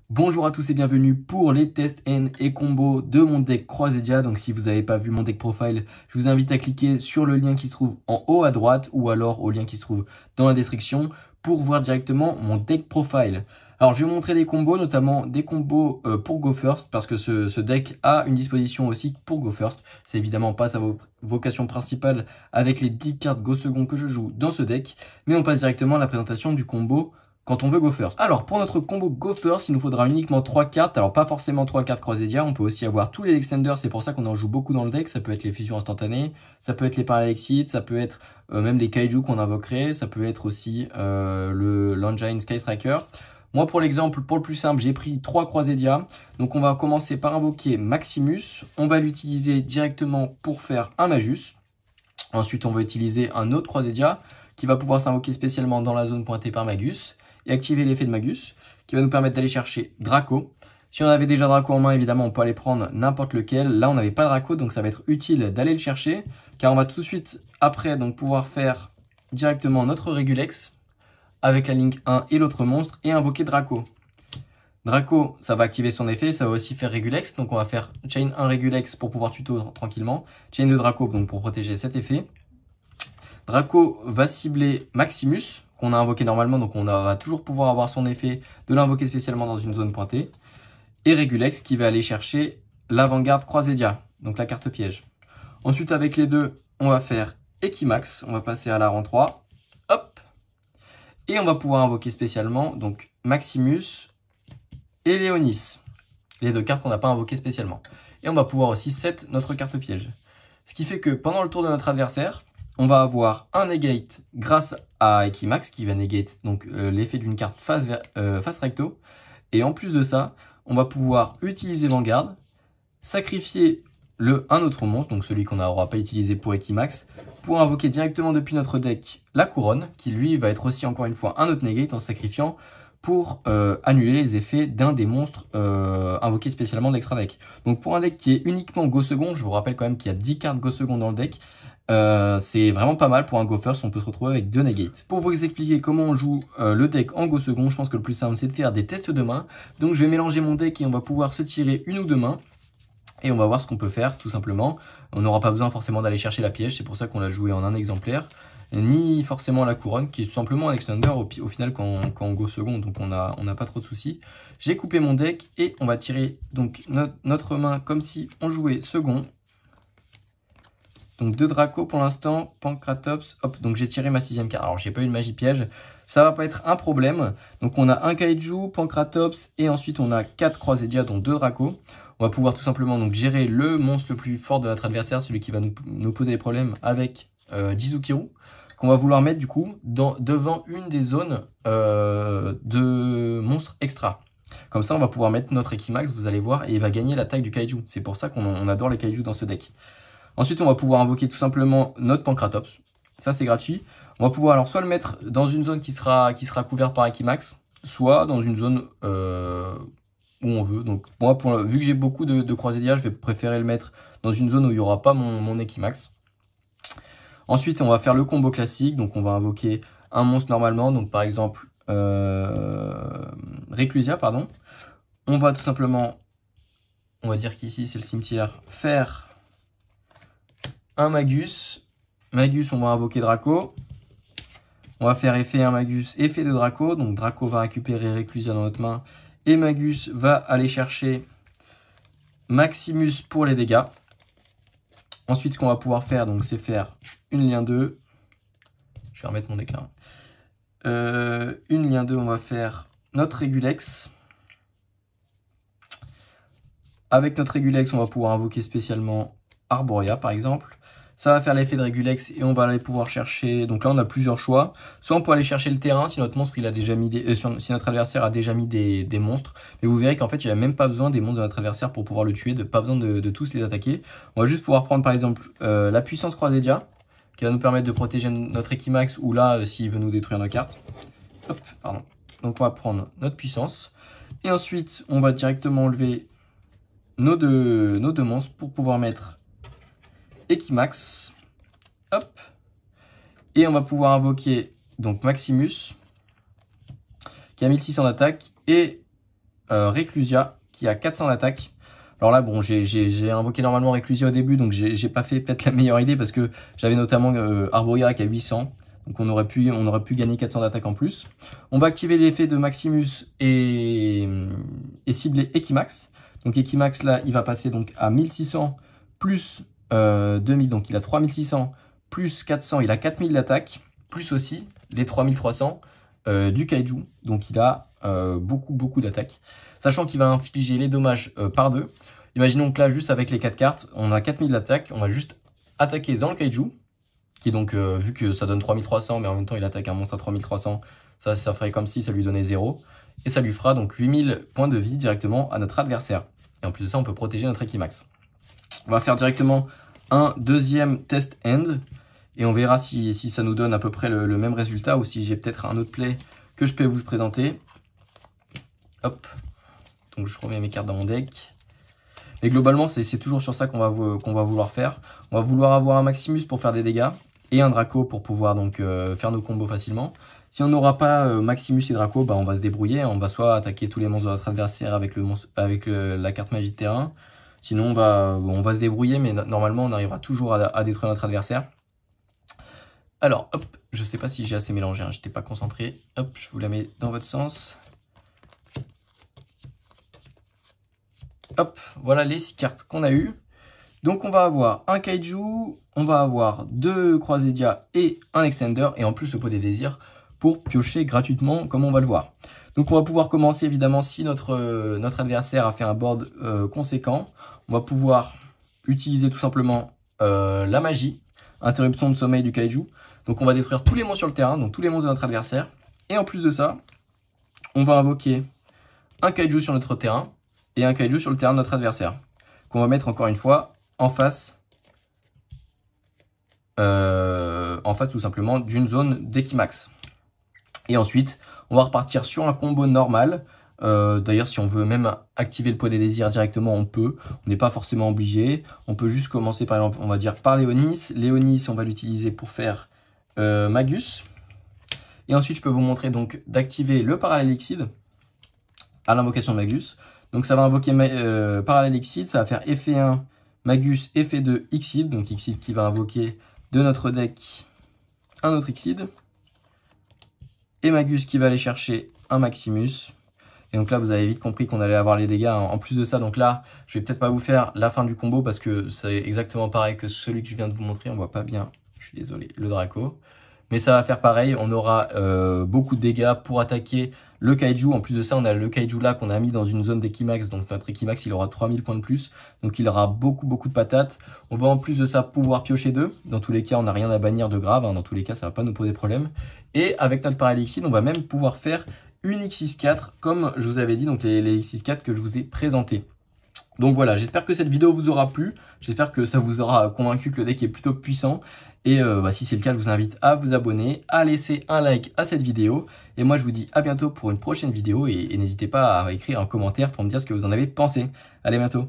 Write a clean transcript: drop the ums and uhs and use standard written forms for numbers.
Bonjour à tous et bienvenue pour les tests N et combos de mon deck Croisédia. Donc si vous n'avez pas vu mon deck profile, je vous invite à cliquer sur le lien qui se trouve en haut à droite ou alors au lien qui se trouve dans la description pour voir directement mon deck profile. Alors je vais vous montrer des combos, notamment des combos pour Go First, parce que ce deck a une disposition aussi pour Go First. C'est évidemment pas sa vocation principale avec les 10 cartes Go Second que je joue dans ce deck, mais on passe directement à la présentation du combo quand on veut Go First. Alors pour notre combo Go First, il nous faudra uniquement 3 cartes. Alors pas forcément 3 cartes Croisédia, on peut aussi avoir tous les extenders, c'est pour ça qu'on en joue beaucoup dans le deck. Ça peut être les fusions instantanées, ça peut être les Parallaxites, ça peut être même les Kaiju qu'on invoquerait, ça peut être aussi l'Engine Sky Striker. Moi pour l'exemple, pour le plus simple, j'ai pris 3 Croisédia. Donc on va commencer par invoquer Maximus. On va l'utiliser directement pour faire un Magus. Ensuite on va utiliser un autre Croisédia qui va pouvoir s'invoquer spécialement dans la zone pointée par Magus et activer l'effet de Magus, qui va nous permettre d'aller chercher Draco. Si on avait déjà Draco en main, évidemment, on peut aller prendre n'importe lequel. Là, on n'avait pas Draco, donc ça va être utile d'aller le chercher, car on va tout de suite, après, donc pouvoir faire directement notre Régulex, avec la Link 1 et l'autre monstre, et invoquer Draco. Draco, ça va activer son effet, ça va aussi faire Régulex, donc on va faire Chain 1 Régulex pour pouvoir tuto tranquillement, Chain 2 Draco, donc pour protéger cet effet. Draco va cibler Maximus, qu'on a invoqué normalement, donc on va toujours pouvoir avoir son effet de l'invoquer spécialement dans une zone pointée. Et Régulex qui va aller chercher l'avant-garde Croisédia, donc la carte piège. Ensuite, avec les deux, on va faire Equimax, on va passer à la rang 3. Hop. Et on va pouvoir invoquer spécialement donc Maximus et Léonis, les deux cartes qu'on n'a pas invoquées spécialement. Et on va pouvoir aussi set notre carte piège. Ce qui fait que pendant le tour de notre adversaire, on va avoir un negate grâce à Equimax qui va negate donc l'effet d'une carte face recto. Et en plus de ça, on va pouvoir utiliser Vanguard, sacrifier un autre monstre, donc celui qu'on n'aura pas utilisé pour Equimax, pour invoquer directement depuis notre deck la couronne, qui lui va être aussi encore une fois un autre negate en sacrifiant pour annuler les effets d'un des monstres invoqués spécialement de l'extra deck. Donc pour un deck qui est uniquement Go Second, je vous rappelle quand même qu'il y a 10 cartes Go Second dans le deck, c'est vraiment pas mal pour un Go First, on peut se retrouver avec 2 negates. Pour vous expliquer comment on joue le deck en Go Second, je pense que le plus simple c'est de faire des tests de main. Donc je vais mélanger mon deck et on va pouvoir se tirer une ou deux mains. Et on va voir ce qu'on peut faire tout simplement. On n'aura pas besoin forcément d'aller chercher la piège, c'est pour ça qu'on l'a joué en un exemplaire. Ni forcément la couronne, qui est tout simplement un extender au final quand on Go Second, donc on n'a pas trop de soucis. J'ai coupé mon deck et on va tirer donc notre main comme si on jouait second. Donc 2 Draco pour l'instant, Pancratops, hop, donc j'ai tiré ma 6ème carte. Alors j'ai pas eu de magie piège, ça va pas être un problème. Donc on a un Kaiju, Pancratops et ensuite on a 4 Croisédia dont 2 Draco. On va pouvoir tout simplement donc gérer le monstre le plus fort de notre adversaire, celui qui va nous poser des problèmes avec Jizukiru, qu'on va vouloir mettre du coup devant une des zones de monstres extra. Comme ça on va pouvoir mettre notre Equimax, vous allez voir, et il va gagner la taille du Kaiju. C'est pour ça qu'on adore les Kaiju dans ce deck. Ensuite, on va pouvoir invoquer tout simplement notre Pancratops. Ça, c'est gratuit. On va pouvoir alors soit le mettre dans une zone qui sera couverte par Equimax, soit dans une zone où on veut. Donc moi, vu que j'ai beaucoup de Croisédia, je vais préférer le mettre dans une zone où il n'y aura pas mon Equimax. Ensuite, on va faire le combo classique. Donc on va invoquer un monstre normalement. Donc par exemple, Reclusia, pardon. On va tout simplement, on va dire qu'ici, c'est le cimetière, faire un Magus. Magus, on va invoquer Draco. On va faire effet un Magus, effet de Draco. Donc Draco va récupérer Reclusia dans notre main. Et Magus va aller chercher Maximus pour les dégâts. Ensuite, ce qu'on va pouvoir faire, donc, c'est faire une lien 2. Je vais remettre mon déclin. Une lien 2, on va faire notre Régulex. Avec notre Régulex, on va pouvoir invoquer spécialement Arboria, par exemple. Ça va faire l'effet de Régulex et on va aller pouvoir chercher. Donc là, on a plusieurs choix. Soit on peut aller chercher le terrain si notre monstre il a déjà mis si notre adversaire a déjà mis des monstres. Mais vous verrez qu'en fait, il n'y a même pas besoin des monstres de notre adversaire pour pouvoir le tuer. Pas besoin de tous les attaquer. On va juste pouvoir prendre par exemple la puissance Croisédia qui va nous permettre de protéger notre Equimax ou là s'il veut nous détruire nos cartes. Hop, pardon. Donc on va prendre notre puissance. Et ensuite, on va directement enlever nos deux monstres pour pouvoir mettre Equimax, hop, et on va pouvoir invoquer donc Maximus qui a 1600 d'attaque et Reclusia qui a 400 d'attaque. Alors là, bon, j'ai invoqué normalement Reclusia au début, donc j'ai pas fait peut-être la meilleure idée parce que j'avais notamment Arboria qui a 800. Donc on aurait pu gagner 400 d'attaque en plus. On va activer l'effet de Maximus et cibler Equimax. Donc Equimax là, il va passer donc à 1600 plus 2000, donc il a 3600 plus 400, il a 4000 d'attaque, plus aussi les 3300 du Kaiju. Donc il a beaucoup d'attaque. Sachant qu'il va infliger les dommages par 2. Imaginons que là, juste avec les 4 cartes, on a 4000 d'attaque, on va juste attaquer dans le Kaiju. Qui est donc, vu que ça donne 3300, mais en même temps il attaque un monstre à 3300, ça ferait comme si ça lui donnait 0. Et ça lui fera donc 8000 points de vie directement à notre adversaire. Et en plus de ça, on peut protéger notre Equimax. On va faire directement un deuxième test end. Et on verra si ça nous donne à peu près le même résultat ou si j'ai peut-être un autre play que je peux vous présenter. Hop. Donc je remets mes cartes dans mon deck. Mais globalement, c'est toujours sur ça qu'on va vouloir faire. On va vouloir avoir un Maximus pour faire des dégâts et un Draco pour pouvoir donc faire nos combos facilement. Si on n'aura pas Maximus et Draco, bah, on va se débrouiller. On va soit attaquer tous les monstres de notre adversaire avec la carte magie de terrain. Sinon, on va se débrouiller, mais normalement, on arrivera toujours à détruire notre adversaire. Alors, hop, je sais pas si j'ai assez mélangé, hein, j'étais pas concentré. Hop, je vous la mets dans votre sens. Hop, voilà les 6 cartes qu'on a eues. Donc on va avoir un Kaiju, on va avoir 2 Croisédia et un Extender, et en plus le pot des désirs pour piocher gratuitement comme on va le voir. Donc on va pouvoir commencer évidemment si notre adversaire a fait un board conséquent. On va pouvoir utiliser tout simplement la magie, interruption de sommeil du Kaiju. Donc on va détruire tous les monstres sur le terrain, donc tous les monstres de notre adversaire. Et en plus de ça, on va invoquer un Kaiju sur notre terrain et un Kaiju sur le terrain de notre adversaire, qu'on va mettre encore une fois en face tout simplement d'une zone d'Equimax. Et ensuite, on va repartir sur un combo normal. D'ailleurs, si on veut même activer le pot des désirs directement, on peut. On n'est pas forcément obligé. On peut juste commencer par exemple, on va dire par Léonis. Léonis, on va l'utiliser pour faire Magus. Et ensuite, je peux vous montrer donc d'activer le Parallel Exceed à l'invocation de Magus. Donc ça va invoquer Parallel Exceed, ça va faire effet 1 Magus, effet 2 Exceed. Donc Exceed qui va invoquer de notre deck un autre Exceed. Et Magus qui va aller chercher un Maximus. Et donc là, vous avez vite compris qu'on allait avoir les dégâts en plus de ça. Donc là, je vais peut-être pas vous faire la fin du combo parce que c'est exactement pareil que celui que je viens de vous montrer. On voit pas bien, je suis désolé, le Draco. Mais ça va faire pareil, on aura beaucoup de dégâts pour attaquer le Kaiju. En plus de ça, on a le Kaiju là qu'on a mis dans une zone d'Equimax. Donc notre Equimax, il aura 3000 points de plus. Donc il aura beaucoup de patates. On va en plus de ça pouvoir piocher 2. Dans tous les cas, on n'a rien à bannir de grave. Hein. Dans tous les cas, ça va pas nous poser problème. Et avec notre Paralexide, on va même pouvoir faire une X64 comme je vous avais dit. Donc les X64 que je vous ai présentés. Donc voilà, j'espère que cette vidéo vous aura plu. J'espère que ça vous aura convaincu que le deck est plutôt puissant. Et si c'est le cas, je vous invite à vous abonner, à laisser un like à cette vidéo. Et moi, je vous dis à bientôt pour une prochaine vidéo. Et n'hésitez pas à écrire un commentaire pour me dire ce que vous en avez pensé. Allez, à bientôt.